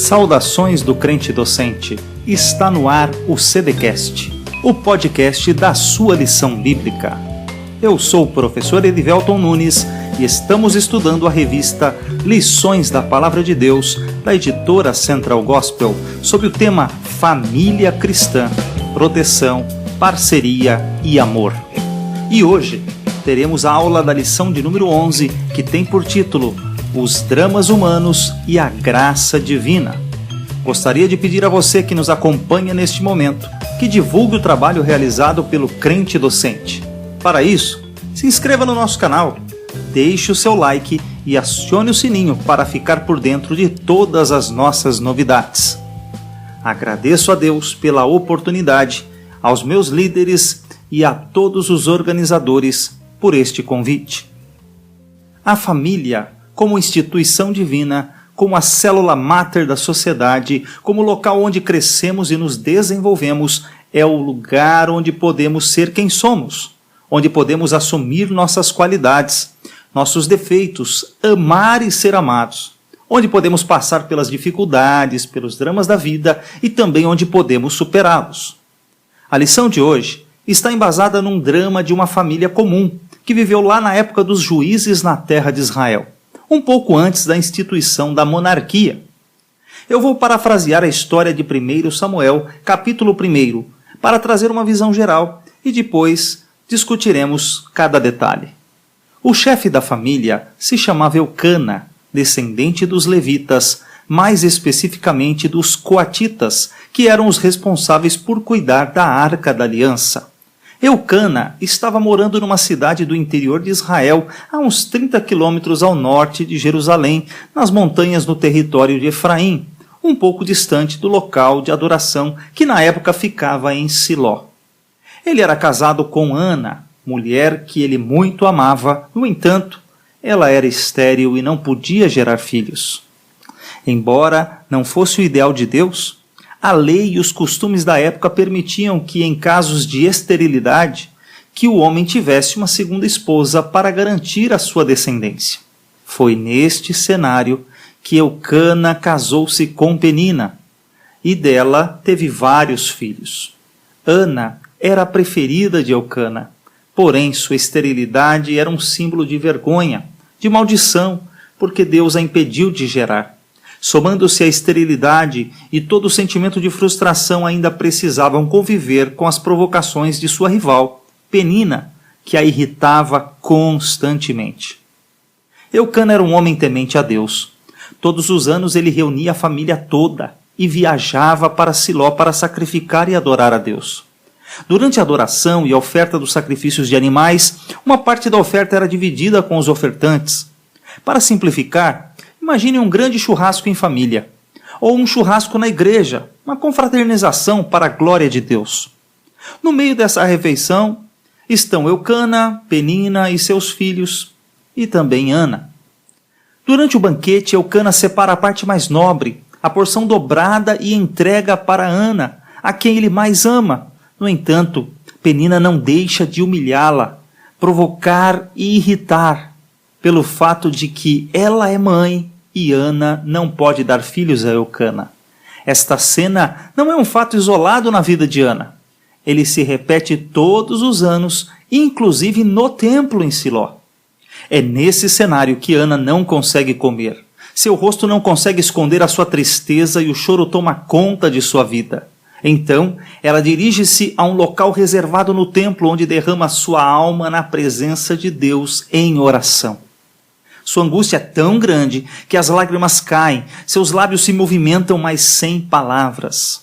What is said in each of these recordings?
Saudações do crente docente. Está no ar o CDcast, o podcast da sua lição bíblica. Eu sou o professor Edivelton Nunes e estamos estudando a revista Lições da Palavra de Deus, da editora Central Gospel, sobre o tema Família Cristã, Proteção, Parceria e Amor. E hoje teremos a aula da lição de número 11, que tem por título Os Dramas Humanos e a Graça Divina. Gostaria de pedir a você que nos acompanha neste momento, que divulgue o trabalho realizado pelo crente docente. Para isso, se inscreva no nosso canal, deixe o seu like e acione o sininho para ficar por dentro de todas as nossas novidades. Agradeço a Deus pela oportunidade, aos meus líderes e a todos os organizadores por este convite. A família, como instituição divina, como a célula máter da sociedade, como local onde crescemos e nos desenvolvemos, é o lugar onde podemos ser quem somos, onde podemos assumir nossas qualidades, nossos defeitos, amar e ser amados, onde podemos passar pelas dificuldades, pelos dramas da vida e também onde podemos superá-los. A lição de hoje está embasada num drama de uma família comum que viveu lá na época dos juízes na terra de Israel, um pouco antes da instituição da monarquia. Eu vou parafrasear a história de 1 Samuel, capítulo 1, para trazer uma visão geral e depois discutiremos cada detalhe. O chefe da família se chamava Eucana, descendente dos levitas, mais especificamente dos coatitas, que eram os responsáveis por cuidar da Arca da Aliança. Eucana estava morando numa cidade do interior de Israel, a uns 30 quilômetros ao norte de Jerusalém, nas montanhas no território de Efraim, um pouco distante do local de adoração que na época ficava em Siló. Ele era casado com Ana, mulher que ele muito amava. No entanto, ela era estéril e não podia gerar filhos. Embora não fosse o ideal de Deus, a lei e os costumes da época permitiam que, em casos de esterilidade, que o homem tivesse uma segunda esposa para garantir a sua descendência. Foi neste cenário que Eucana casou-se com Penina, e dela teve vários filhos. Ana era a preferida de Eucana, porém sua esterilidade era um símbolo de vergonha, de maldição, porque Deus a impediu de gerar. Somando-se a esterilidade e todo o sentimento de frustração, ainda precisavam conviver com as provocações de sua rival, Penina, que a irritava constantemente. Eucana era um homem temente a Deus. Todos os anos ele reunia a família toda e viajava para Siló para sacrificar e adorar a Deus. Durante a adoração e a oferta dos sacrifícios de animais, uma parte da oferta era dividida com os ofertantes. Para simplificar, imagine um grande churrasco em família, ou um churrasco na igreja, uma confraternização para a glória de Deus. No meio dessa refeição estão Eucana, Penina e seus filhos, e também Ana. Durante o banquete, Eucana separa a parte mais nobre, a porção dobrada, e entrega para Ana, a quem ele mais ama. No entanto, Penina não deixa de humilhá-la, provocar e irritar, pelo fato de que ela é mãe e Ana não pode dar filhos a Eucana. Esta cena não é um fato isolado na vida de Ana. Ele se repete todos os anos, inclusive no templo em Siló. É nesse cenário que Ana não consegue comer. Seu rosto não consegue esconder a sua tristeza e o choro toma conta de sua vida. Então, ela dirige-se a um local reservado no templo, onde derrama sua alma na presença de Deus em oração. Sua angústia é tão grande que as lágrimas caem, seus lábios se movimentam, mas sem palavras.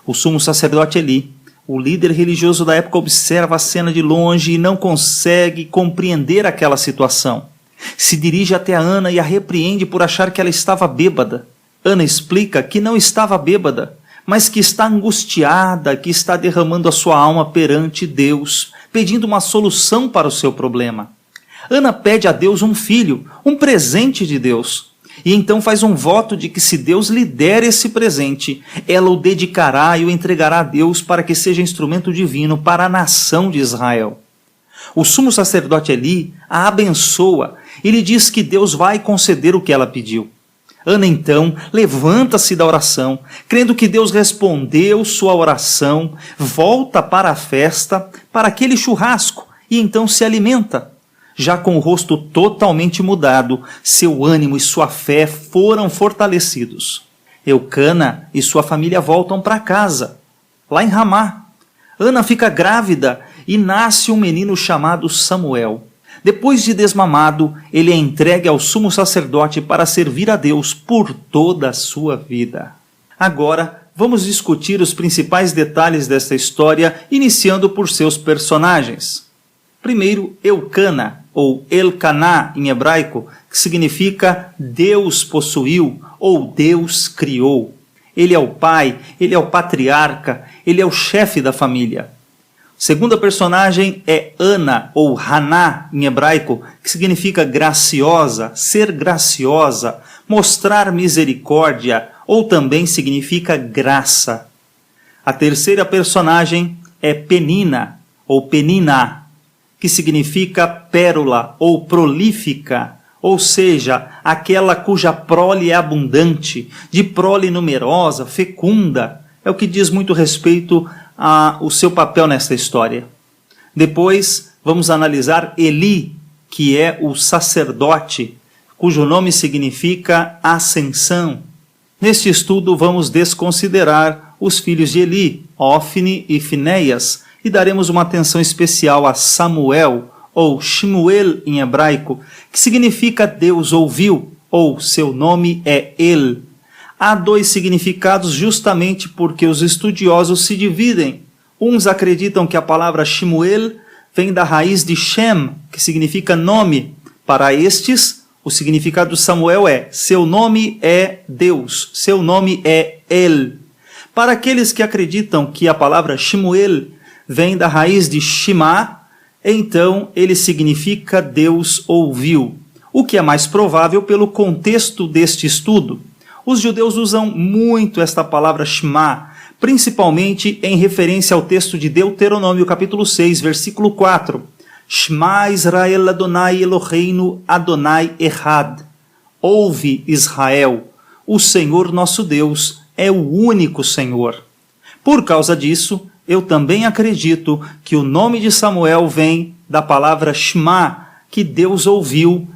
O sumo sacerdote Eli, o líder religioso da época, observa a cena de longe e não consegue compreender aquela situação. Se dirige até a Ana e a repreende por achar que ela estava bêbada. Ana explica que não estava bêbada, mas que está angustiada, que está derramando a sua alma perante Deus, pedindo uma solução para o seu problema. Ana pede a Deus um filho, um presente de Deus, e então faz um voto de que se Deus lhe der esse presente, ela o dedicará e o entregará a Deus para que seja instrumento divino para a nação de Israel. O sumo sacerdote Eli a abençoa e lhe diz que Deus vai conceder o que ela pediu. Ana então levanta-se da oração, crendo que Deus respondeu sua oração, volta para a festa, para aquele churrasco, e então se alimenta. Já com o rosto totalmente mudado, seu ânimo e sua fé foram fortalecidos. Eucana e sua família voltam para casa, lá em Ramá. Ana fica grávida e nasce um menino chamado Samuel. Depois de desmamado, ele é entregue ao sumo sacerdote para servir a Deus por toda a sua vida. Agora, vamos discutir os principais detalhes desta história, iniciando por seus personagens. Primeiro, Eucana, ou Elcaná em hebraico, que significa Deus possuiu ou Deus criou. Ele é o pai, ele é o patriarca, ele é o chefe da família. Segunda personagem é Ana, ou Haná em hebraico, que significa graciosa, ser graciosa, mostrar misericórdia, ou também significa graça. A terceira personagem é Penina, ou Penina, que significa pérola ou prolífica, ou seja, aquela cuja prole é abundante, de prole numerosa, fecunda. É o que diz muito respeito ao seu papel nesta história. Depois, vamos analisar Eli, que é o sacerdote, cujo nome significa ascensão. Neste estudo, vamos desconsiderar os filhos de Eli, Ofni e Finéias, e daremos uma atenção especial a Samuel, ou Shmuel em hebraico, que significa Deus ouviu, ou seu nome é El. Há dois significados justamente porque os estudiosos se dividem. Uns acreditam que a palavra Shmuel vem da raiz de Shem, que significa nome. Para estes, o significado de Samuel é seu nome é Deus, seu nome é El. Para aqueles que acreditam que a palavra Shmuel vem da raiz de Shema, então ele significa Deus ouviu, o que é mais provável pelo contexto deste estudo. Os judeus usam muito esta palavra Shema, principalmente em referência ao texto de Deuteronômio capítulo 6, versículo 4. Shema Israel Adonai Eloheinu Adonai Echad. Ouve Israel, o Senhor nosso Deus é o único Senhor. Por causa disso, eu também acredito que o nome de Samuel vem da palavra Shema, que Deus ouviu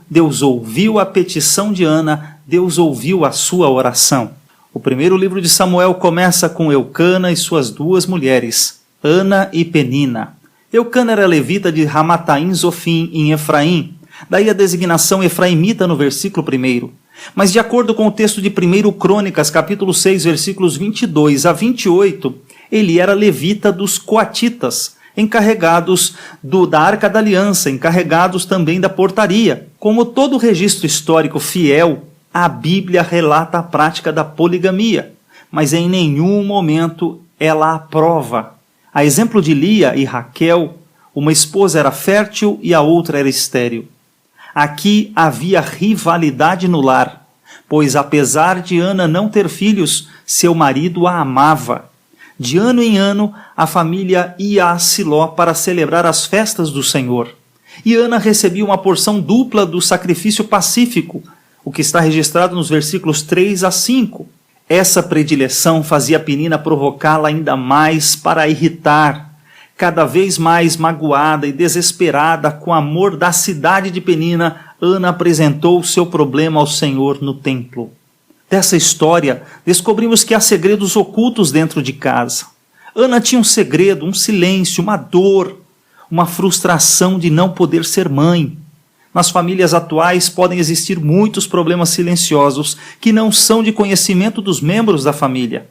a petição de Ana, Deus ouviu a sua oração. O primeiro livro de Samuel começa com Eucana e suas duas mulheres, Ana e Penina. Eucana era levita de Ramataim Zofim, em Efraim, daí a designação efraimita no versículo 1. Mas de acordo com o texto de 1 Crônicas, capítulo 6, versículos 22 a 28, ele era levita dos coatitas, encarregados da Arca da Aliança, encarregados também da portaria. Como todo registro histórico fiel, a Bíblia relata a prática da poligamia, mas em nenhum momento ela aprova. A exemplo de Lia e Raquel, uma esposa era fértil e a outra era estéril. Aqui havia rivalidade no lar, pois apesar de Ana não ter filhos, seu marido a amava. De ano em ano, a família ia a Siló para celebrar as festas do Senhor. E Ana recebia uma porção dupla do sacrifício pacífico, o que está registrado nos versículos 3 a 5. Essa predileção fazia Penina provocá-la ainda mais para irritar. Cada vez mais magoada e desesperada com o amor da cidade de Penina, Ana apresentou o seu problema ao Senhor no templo. Dessa história, descobrimos que há segredos ocultos dentro de casa. Ana tinha um segredo, um silêncio, uma dor, uma frustração de não poder ser mãe. Nas famílias atuais podem existir muitos problemas silenciosos que não são de conhecimento dos membros da família.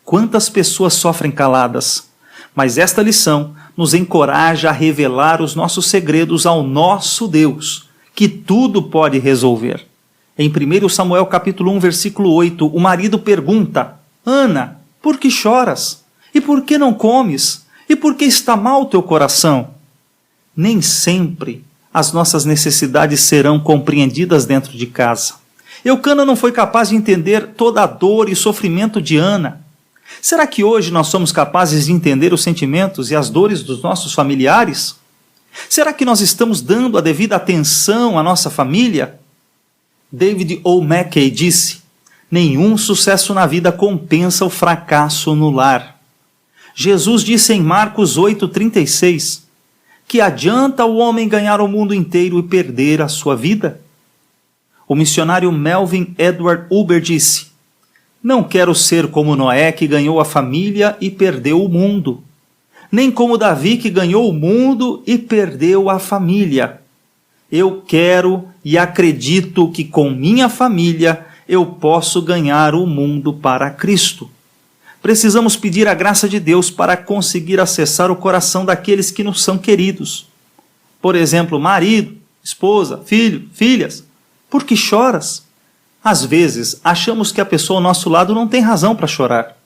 Quantas pessoas sofrem caladas? Mas esta lição nos encoraja a revelar os nossos segredos ao nosso Deus, que tudo pode resolver. Em 1 Samuel capítulo 1, versículo 8, o marido pergunta: Ana, por que choras? E por que não comes? E por que está mal teu coração? Nem sempre as nossas necessidades serão compreendidas dentro de casa. Eucana não foi capaz de entender toda a dor e sofrimento de Ana. Será que hoje nós somos capazes de entender os sentimentos e as dores dos nossos familiares? Será que nós estamos dando a devida atenção à nossa família? David O. Mackey disse: Nenhum sucesso na vida compensa o fracasso no lar. Jesus disse em Marcos 8,36, que adianta o homem ganhar o mundo inteiro e perder a sua vida? O missionário Melvin Edward Huber disse, não quero ser como Noé, que ganhou a família e perdeu o mundo, nem como Davi, que ganhou o mundo e perdeu a família. Eu quero e acredito que com minha família eu posso ganhar o mundo para Cristo. Precisamos pedir a graça de Deus para conseguir acessar o coração daqueles que nos são queridos. Por exemplo, marido, esposa, filho, filhas. Por que choras? Às vezes, achamos que a pessoa ao nosso lado não tem razão para chorar.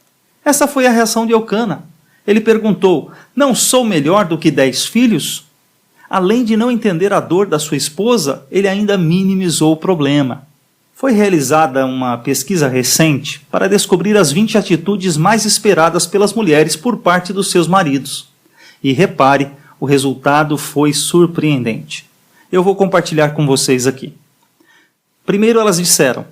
Essa foi a reação de Eucana. Ele perguntou, não sou melhor do que 10 filhos? Além de não entender a dor da sua esposa, ele ainda minimizou o problema. Foi realizada uma pesquisa recente para descobrir as 20 atitudes mais esperadas pelas mulheres por parte dos seus maridos. E repare, o resultado foi surpreendente. Eu vou compartilhar com vocês aqui. Primeiro elas disseram,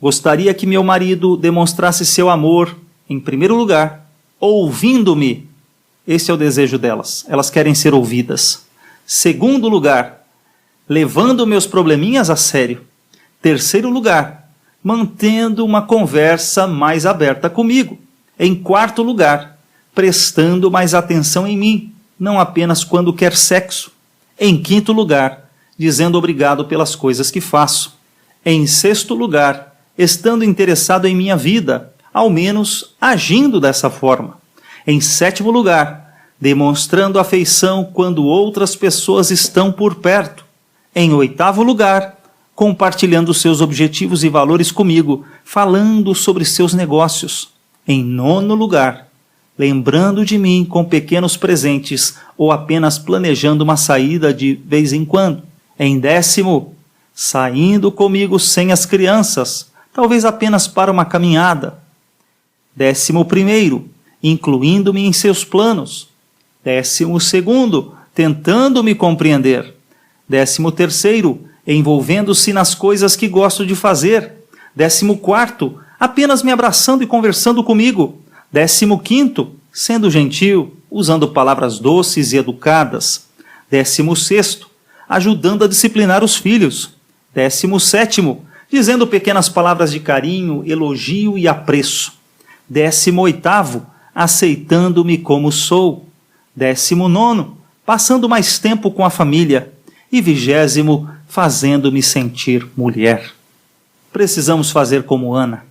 gostaria que meu marido demonstrasse seu amor, em primeiro lugar, ouvindo-me. Esse é o desejo delas, elas querem ser ouvidas. Segundo lugar, levando meus probleminhas a sério. Terceiro lugar, mantendo uma conversa mais aberta comigo. Em quarto lugar, prestando mais atenção em mim, não apenas quando quer sexo. Em quinto lugar, dizendo obrigado pelas coisas que faço. Em sexto lugar, estando interessado em minha vida, ao menos agindo dessa forma. Em sétimo lugar, demonstrando afeição quando outras pessoas estão por perto. Em oitavo lugar, compartilhando seus objetivos e valores comigo, falando sobre seus negócios. Em nono lugar, lembrando de mim com pequenos presentes ou apenas planejando uma saída de vez em quando. Em décimo, saindo comigo sem as crianças, talvez apenas para uma caminhada. 11º, incluindo-me em seus planos. 12º, tentando me compreender. 13º, envolvendo-se nas coisas que gosto de fazer. 14º, apenas me abraçando e conversando comigo. 15º, sendo gentil, usando palavras doces e educadas. 16º, ajudando a disciplinar os filhos. 17º, dizendo pequenas palavras de carinho, elogio e apreço. 18º, aceitando-me como sou. 19º, passando mais tempo com a família. E 20º, fazendo-me sentir mulher. Precisamos fazer como Ana.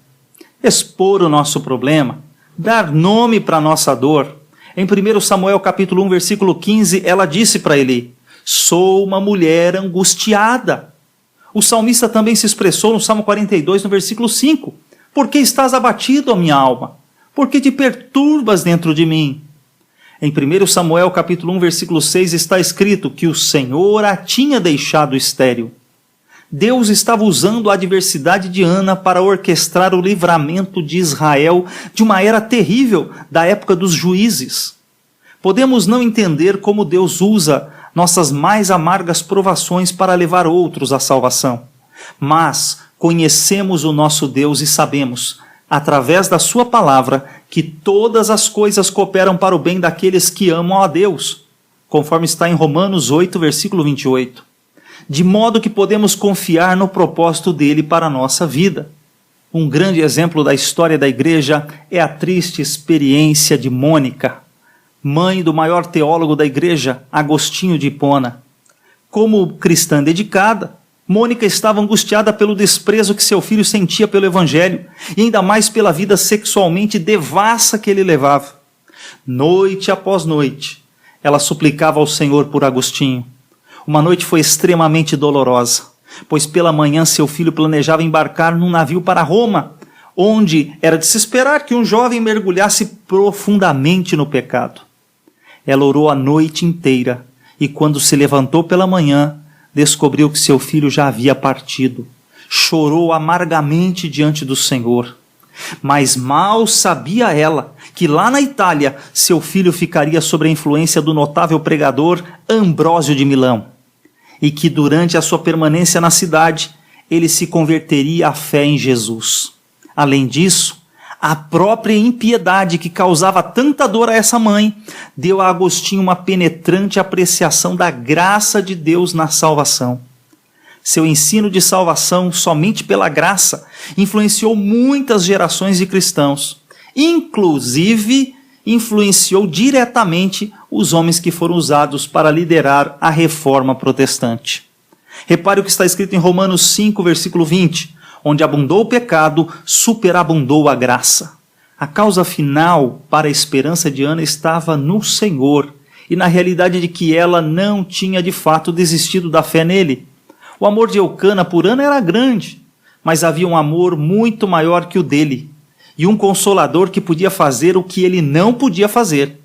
Expor o nosso problema, dar nome para a nossa dor. Em 1 Samuel capítulo 1, versículo 15, ela disse para Eli, sou uma mulher angustiada. O salmista também se expressou no Salmo 42, no versículo 5. Por que estás abatido, a minha alma? Por que te perturbas dentro de mim? Em 1 Samuel capítulo 1, versículo 6 está escrito que o Senhor a tinha deixado estéril. Deus estava usando a adversidade de Ana para orquestrar o livramento de Israel de uma era terrível da época dos juízes. Podemos não entender como Deus usa nossas mais amargas provações para levar outros à salvação. Mas conhecemos o nosso Deus e sabemos, através da sua palavra, que todas as coisas cooperam para o bem daqueles que amam a Deus, conforme está em Romanos 8, versículo 28. De modo que podemos confiar no propósito dele para a nossa vida. Um grande exemplo da história da igreja é a triste experiência de Mônica, mãe do maior teólogo da igreja, Agostinho de Hipona. Como cristã dedicada, Mônica estava angustiada pelo desprezo que seu filho sentia pelo evangelho e ainda mais pela vida sexualmente devassa que ele levava. Noite após noite, ela suplicava ao Senhor por Agostinho. Uma noite foi extremamente dolorosa, pois pela manhã seu filho planejava embarcar num navio para Roma, onde era de se esperar que um jovem mergulhasse profundamente no pecado. Ela orou a noite inteira e quando se levantou pela manhã, descobriu que seu filho já havia partido. Chorou amargamente diante do Senhor. Mas mal sabia ela que lá na Itália seu filho ficaria sob a influência do notável pregador Ambrósio de Milão e que durante a sua permanência na cidade ele se converteria à fé em Jesus. Além disso, a própria impiedade que causava tanta dor a essa mãe deu a Agostinho uma penetrante apreciação da graça de Deus na salvação. Seu ensino de salvação somente pela graça influenciou muitas gerações de cristãos. Inclusive, influenciou diretamente os homens que foram usados para liderar a reforma protestante. Repare o que está escrito em Romanos 5, versículo 20, onde abundou o pecado, superabundou a graça. A causa final para a esperança de Ana estava no Senhor e na realidade de que ela não tinha de fato desistido da fé nele. O amor de Eucana por Ana era grande, mas havia um amor muito maior que o dele, e um consolador que podia fazer o que ele não podia fazer.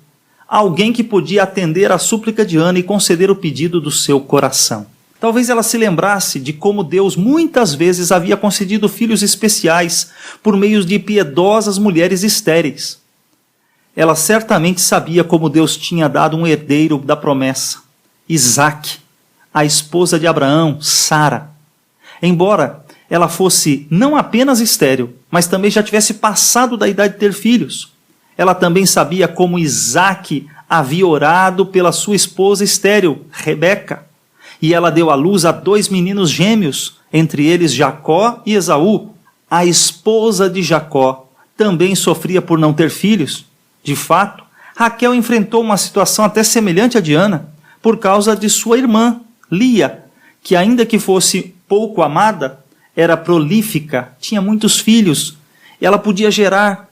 Alguém que podia atender à súplica de Ana e conceder o pedido do seu coração. Talvez ela se lembrasse de como Deus muitas vezes havia concedido filhos especiais por meio de piedosas mulheres estéreis. Ela certamente sabia como Deus tinha dado um herdeiro da promessa, Isaque, a esposa de Abraão, Sara. Embora ela fosse não apenas estéril, mas também já tivesse passado da idade de ter filhos, ela também sabia como Isaque havia orado pela sua esposa estéril, Rebeca, e ela deu à luz a 2 meninos gêmeos, entre eles Jacó e Esaú. A esposa de Jacó também sofria por não ter filhos. De fato, Raquel enfrentou uma situação até semelhante à de Ana, por causa de sua irmã, Lia, que ainda que fosse pouco amada, era prolífica, tinha muitos filhos, e ela podia gerar.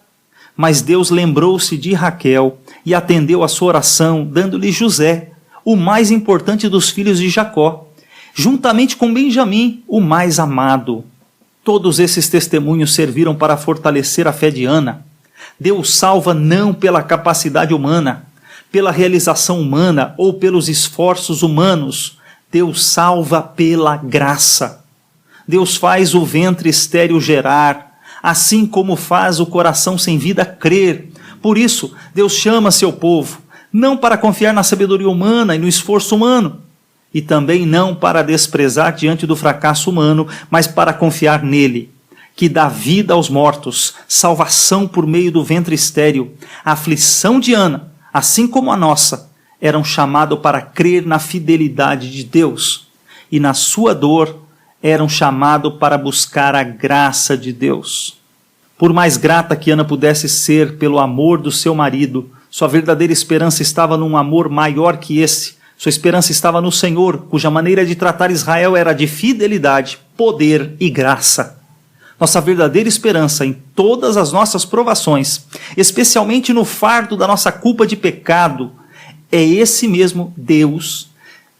Mas Deus lembrou-se de Raquel e atendeu a sua oração, dando-lhe José, o mais importante dos filhos de Jacó, juntamente com Benjamim, o mais amado. Todos esses testemunhos serviram para fortalecer a fé de Ana. Deus salva não pela capacidade humana, pela realização humana ou pelos esforços humanos. Deus salva pela graça. Deus faz o ventre estéril gerar, assim como faz o coração sem vida crer. Por isso, Deus chama seu povo, não para confiar na sabedoria humana e no esforço humano, e também não para desprezar diante do fracasso humano, mas para confiar nele, que dá vida aos mortos, salvação por meio do ventre estéril. A aflição de Ana, assim como a nossa, eram chamados para crer na fidelidade de Deus, e na sua dor eram chamados para buscar a graça de Deus. Por mais grata que Ana pudesse ser pelo amor do seu marido, sua verdadeira esperança estava num amor maior que esse. Sua esperança estava no Senhor, cuja maneira de tratar Israel era de fidelidade, poder e graça. Nossa verdadeira esperança em todas as nossas provações, especialmente no fardo da nossa culpa de pecado, é esse mesmo Deus.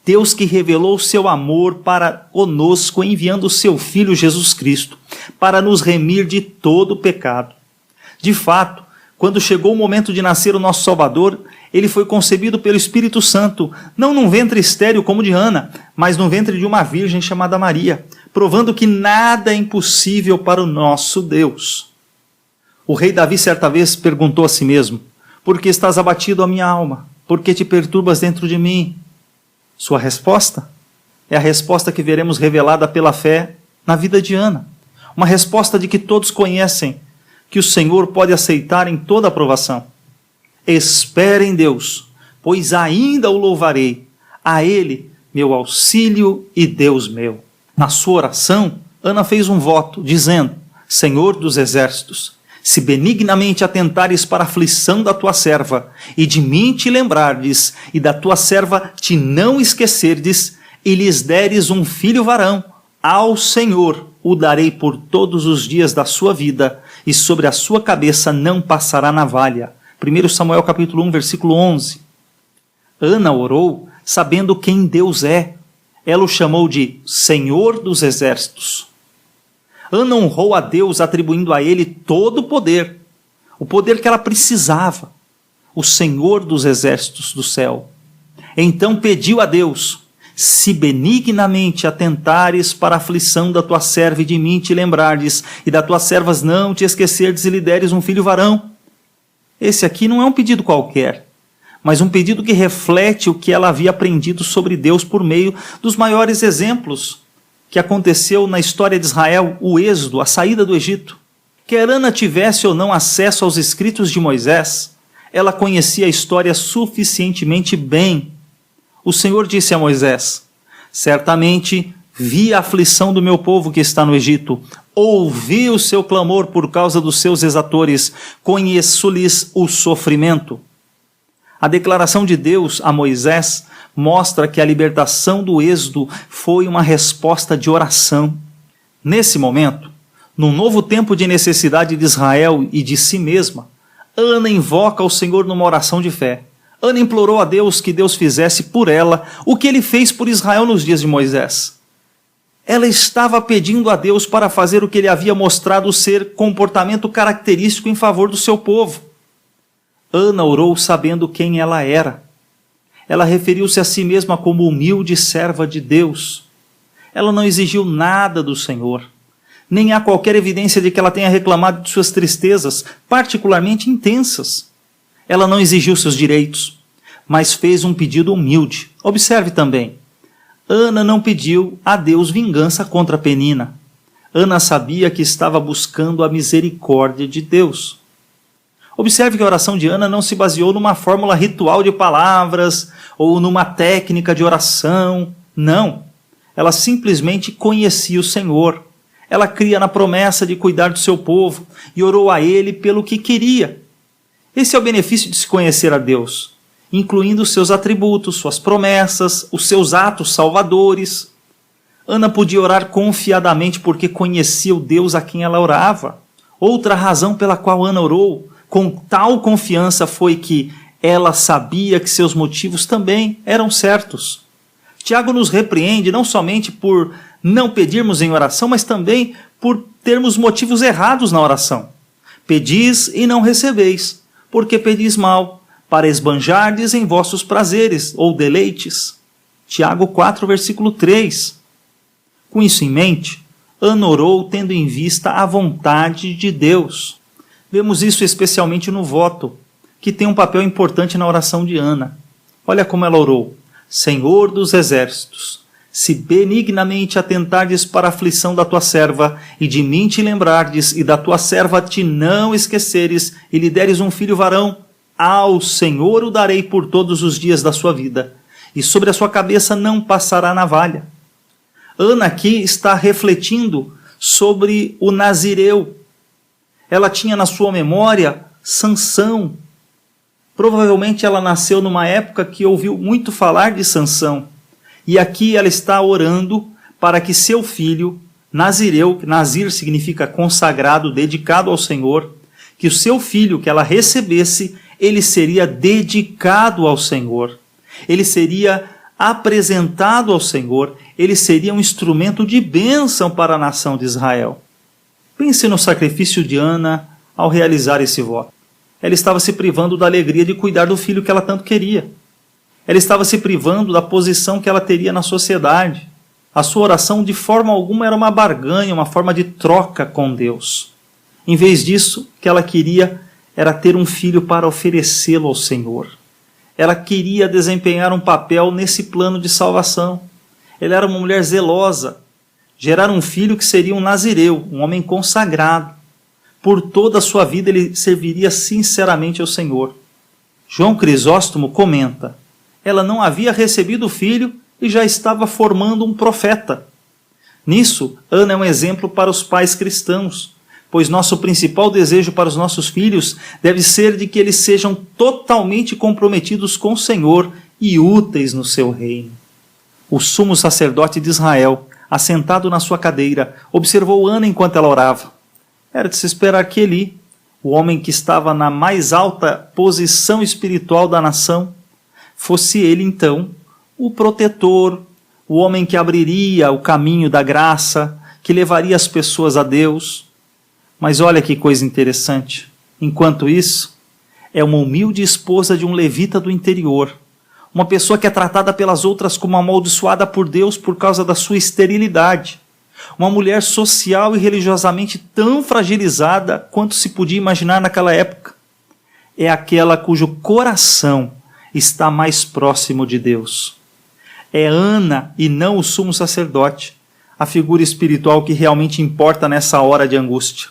Deus que revelou seu amor para conosco, enviando o seu Filho Jesus Cristo, para nos remir de todo o pecado. De fato, quando chegou o momento de nascer o nosso Salvador, ele foi concebido pelo Espírito Santo, não num ventre estéril como de Ana, mas no ventre de uma virgem chamada Maria, provando que nada é impossível para o nosso Deus. O rei Davi certa vez perguntou a si mesmo: por que estás abatido, a minha alma? Por que te perturbas dentro de mim? Sua resposta é a resposta que veremos revelada pela fé na vida de Ana. Uma resposta de que todos conhecem, que o Senhor pode aceitar em toda aprovação. Espere em Deus, pois ainda o louvarei, a Ele, meu auxílio e Deus meu. Na sua oração, Ana fez um voto, dizendo: Senhor dos exércitos, se benignamente atentares para a aflição da tua serva, e de mim te lembrardes, e da tua serva te não esquecerdes, e lhes deres um filho varão, ao Senhor o darei por todos os dias da sua vida, e sobre a sua cabeça não passará navalha. 1 Samuel capítulo 1, versículo 11. Ana orou sabendo quem Deus é. Ela o chamou de Senhor dos Exércitos. Ana honrou a Deus atribuindo a ele todo o poder que ela precisava, o Senhor dos Exércitos do céu. Então pediu a Deus: se benignamente atentares para a aflição da tua serva e de mim te lembrardes, e da tuas servas não te esquecerdes e lhe deres um filho varão. Esse aqui não é um pedido qualquer, mas um pedido que reflete o que ela havia aprendido sobre Deus por meio dos maiores exemplos que aconteceu na história de Israel, o êxodo, a saída do Egito. Quer Ana tivesse ou não acesso aos escritos de Moisés, ela conhecia a história suficientemente bem. O Senhor disse a Moisés: certamente vi a aflição do meu povo que está no Egito, ouvi o seu clamor por causa dos seus exatores, conheço-lhes o sofrimento. A declaração de Deus a Moisés mostra que a libertação do êxodo foi uma resposta de oração. Nesse momento, num novo tempo de necessidade de Israel e de si mesma, Ana invoca o Senhor numa oração de fé. Ana implorou a Deus que Deus fizesse por ela o que ele fez por Israel nos dias de Moisés. Ela estava pedindo a Deus para fazer o que ele havia mostrado ser comportamento característico em favor do seu povo. Ana orou sabendo quem ela era. Ela referiu-se a si mesma como humilde serva de Deus. Ela não exigiu nada do Senhor. Nem há qualquer evidência de que ela tenha reclamado de suas tristezas, particularmente intensas. Ela não exigiu seus direitos, mas fez um pedido humilde. Observe também, Ana não pediu a Deus vingança contra Penina. Ana sabia que estava buscando a misericórdia de Deus. Observe que a oração de Ana não se baseou numa fórmula ritual de palavras ou numa técnica de oração. Não. Ela simplesmente conhecia o Senhor. Ela cria na promessa de cuidar do seu povo e orou a Ele pelo que queria. Esse é o benefício de se conhecer a Deus, incluindo os seus atributos, suas promessas, os seus atos salvadores. Ana podia orar confiadamente porque conhecia o Deus a quem ela orava. Outra razão pela qual Ana orou com tal confiança foi que ela sabia que seus motivos também eram certos. Tiago nos repreende não somente por não pedirmos em oração, mas também por termos motivos errados na oração. Pedis e não recebeis, porque pedis mal, para esbanjardes em vossos prazeres ou deleites. Tiago 4, versículo 3. Com isso em mente, Ana orou tendo em vista a vontade de Deus. Vemos isso especialmente no voto, que tem um papel importante na oração de Ana. Olha como ela orou. Senhor dos exércitos, se benignamente atentardes para a aflição da tua serva, e de mim te lembrardes, e da tua serva te não esqueceres, e lhe deres um filho varão, ao Senhor o darei por todos os dias da sua vida, e sobre a sua cabeça não passará navalha. Ana aqui está refletindo sobre o Nazireu. Ela tinha na sua memória Sansão. Provavelmente ela nasceu numa época que ouviu muito falar de Sansão. E aqui ela está orando para que seu filho, Nazireu, Nazir significa consagrado, dedicado ao Senhor, que o seu filho que ela recebesse, ele seria dedicado ao Senhor. Ele seria apresentado ao Senhor, ele seria um instrumento de bênção para a nação de Israel. Pense no sacrifício de Ana ao realizar esse voto. Ela estava se privando da alegria de cuidar do filho que ela tanto queria. Ela estava se privando da posição que ela teria na sociedade. A sua oração de forma alguma era uma barganha, uma forma de troca com Deus. Em vez disso, o que ela queria era ter um filho para oferecê-lo ao Senhor. Ela queria desempenhar um papel nesse plano de salvação. Ela era uma mulher zelosa. Gerar um filho que seria um nazireu, um homem consagrado. Por toda a sua vida ele serviria sinceramente ao Senhor. João Crisóstomo comenta, ela não havia recebido o filho e já estava formando um profeta. Nisso, Ana é um exemplo para os pais cristãos, pois nosso principal desejo para os nossos filhos deve ser de que eles sejam totalmente comprometidos com o Senhor e úteis no seu reino. O sumo sacerdote de Israel, assentado na sua cadeira, observou Ana enquanto ela orava. Era de se esperar que Eli, o homem que estava na mais alta posição espiritual da nação, fosse ele então o protetor, o homem que abriria o caminho da graça, que levaria as pessoas a Deus. Mas olha que coisa interessante. Enquanto isso, é uma humilde esposa de um levita do interior, uma pessoa que é tratada pelas outras como amaldiçoada por Deus por causa da sua esterilidade. Uma mulher social e religiosamente tão fragilizada quanto se podia imaginar naquela época. É aquela cujo coração está mais próximo de Deus. É Ana e não o sumo sacerdote, a figura espiritual que realmente importa nessa hora de angústia.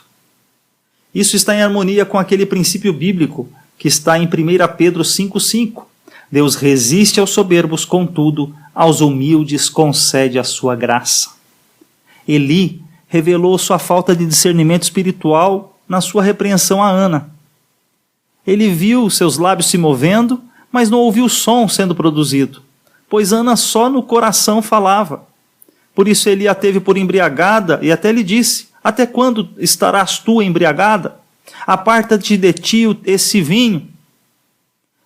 Isso está em harmonia com aquele princípio bíblico que está em 1 Pedro 5,5. Deus resiste aos soberbos, contudo, aos humildes concede a sua graça. Eli revelou sua falta de discernimento espiritual na sua repreensão a Ana. Ele viu seus lábios se movendo, mas não ouviu som sendo produzido, pois Ana só no coração falava. Por isso Eli a teve por embriagada e até lhe disse: até quando estarás tu embriagada? Aparta-te de ti esse vinho.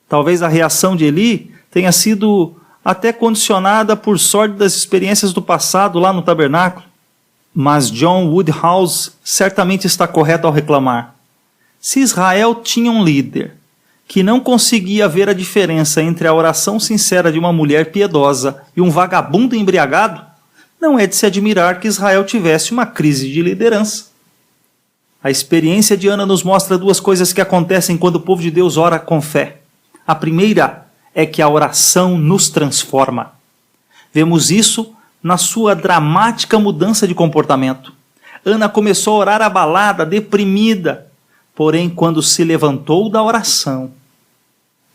Talvez a reação de Eli tenha sido até condicionada por sórdidas experiências do passado lá no tabernáculo. Mas John Woodhouse certamente está correto ao reclamar: se Israel tinha um líder que não conseguia ver a diferença entre a oração sincera de uma mulher piedosa e um vagabundo embriagado, não é de se admirar que Israel tivesse uma crise de liderança. A experiência de Ana nos mostra duas coisas que acontecem quando o povo de Deus ora com fé. A primeira é que a oração nos transforma. Vemos isso na sua dramática mudança de comportamento. Ana começou a orar abalada, deprimida, porém quando se levantou da oração,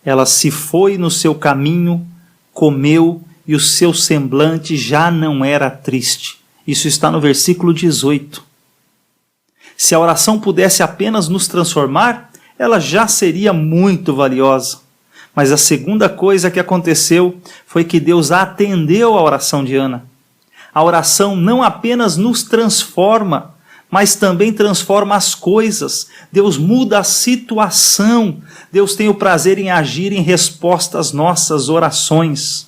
ela se foi no seu caminho, comeu e o seu semblante já não era triste. Isso está no versículo 18. Se a oração pudesse apenas nos transformar, ela já seria muito valiosa. Mas a segunda coisa que aconteceu foi que Deus atendeu a oração de Ana. A oração não apenas nos transforma, mas também transforma as coisas. Deus muda a situação. Deus tem o prazer em agir em resposta às nossas orações.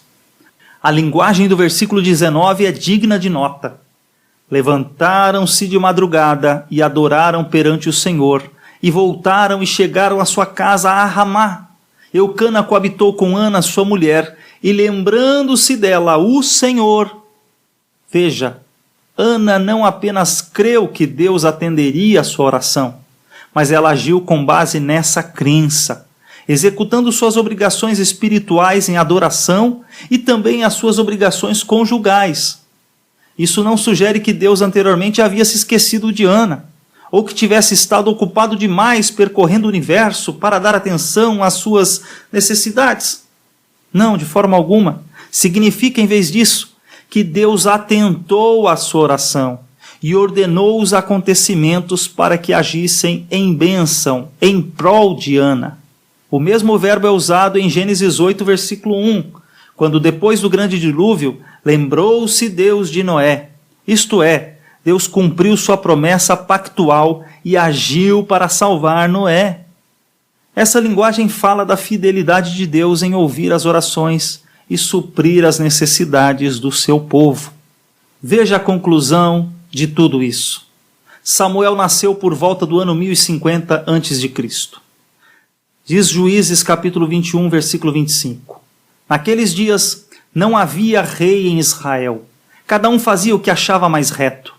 A linguagem do versículo 19 é digna de nota. Levantaram-se de madrugada e adoraram perante o Senhor, e voltaram e chegaram à sua casa a Ramá. Eucana coabitou com Ana, sua mulher, e lembrando-se dela, o Senhor. Veja, Ana não apenas creu que Deus atenderia a sua oração, mas ela agiu com base nessa crença, executando suas obrigações espirituais em adoração e também as suas obrigações conjugais. Isso não sugere que Deus anteriormente havia se esquecido de Ana, ou que tivesse estado ocupado demais percorrendo o universo para dar atenção às suas necessidades. Não, de forma alguma. Significa, em vez disso, que Deus atentou à sua oração e ordenou os acontecimentos para que agissem em bênção, em prol de Ana. O mesmo verbo é usado em Gênesis 8, versículo 1, quando depois do grande dilúvio, lembrou-se Deus de Noé. Isto é, Deus cumpriu sua promessa pactual e agiu para salvar Noé. Essa linguagem fala da fidelidade de Deus em ouvir as orações e suprir as necessidades do seu povo. Veja a conclusão de tudo isso. Samuel nasceu por volta do ano 1050 a.C. Diz Juízes capítulo 21, versículo 25. Naqueles dias não havia rei em Israel. Cada um fazia o que achava mais reto.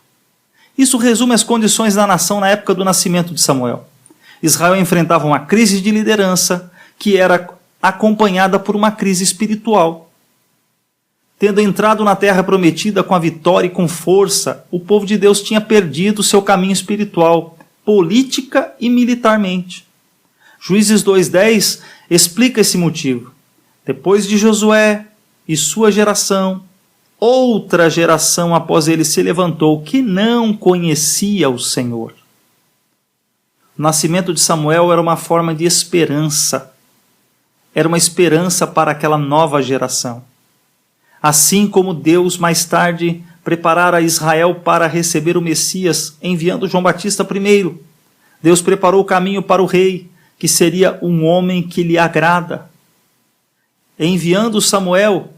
Isso resume as condições da nação na época do nascimento de Samuel. Israel enfrentava uma crise de liderança que era acompanhada por uma crise espiritual. Tendo entrado na terra prometida com a vitória e com força, o povo de Deus tinha perdido seu caminho espiritual, política e militarmente. Juízes 2:10 explica esse motivo. Depois de Josué e sua geração, outra geração após ele se levantou que não conhecia o Senhor. O nascimento de Samuel era uma forma de esperança. Era uma esperança para aquela nova geração. Assim como Deus mais tarde preparara Israel para receber o Messias, enviando João Batista primeiro, Deus preparou o caminho para o rei, que seria um homem que lhe agrada. Enviando Samuel,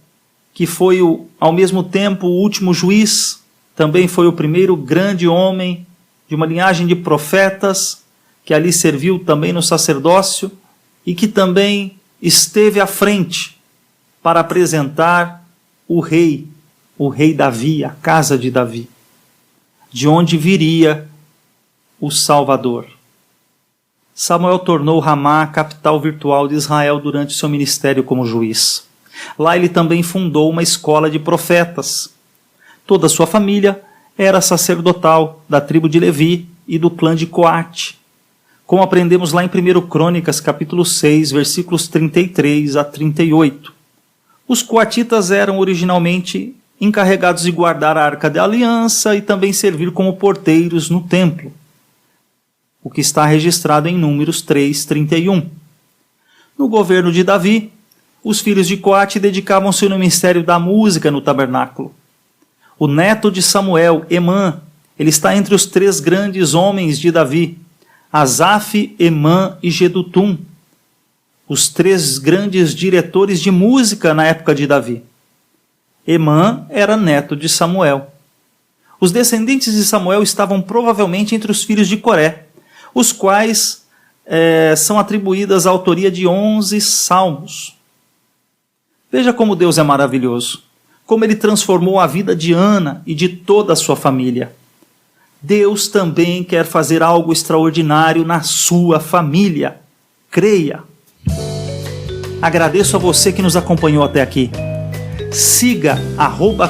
que foi ao mesmo tempo o último juiz, também foi o primeiro grande homem de uma linhagem de profetas, que ali serviu também no sacerdócio, e que também esteve à frente para apresentar o rei Davi, a casa de Davi, de onde viria o Salvador. Samuel tornou Ramá a capital virtual de Israel durante seu ministério como juiz. Lá ele também fundou uma escola de profetas. Toda a sua família era sacerdotal, da tribo de Levi e do clã de Coate. como aprendemos lá em 1 Crônicas, capítulo 6, versículos 33 a 38. Os coatitas eram originalmente encarregados de guardar a Arca da Aliança e também servir como porteiros no templo, o que está registrado em Números 3:31. No governo de Davi, os filhos de Coate dedicavam-se no ministério da música no tabernáculo. O neto de Samuel, Emã, ele está entre os 3 grandes homens de Davi, Asaf, Emã e Jedutum, os 3 grandes diretores de música na época de Davi. Emã era neto de Samuel. Os descendentes de Samuel estavam provavelmente entre os filhos de Coré, os quais são atribuídas a autoria de 11 salmos. Veja como Deus é maravilhoso, como Ele transformou a vida de Ana e de toda a sua família. Deus também quer fazer algo extraordinário na sua família. Creia. Agradeço a você que nos acompanhou até aqui. Siga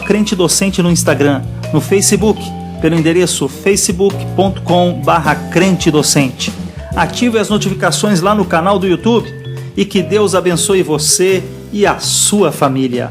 @crentedocente no Instagram, no Facebook, pelo endereço facebook.com/crentedocente. Ative as notificações lá no canal do YouTube e que Deus abençoe você e a sua família.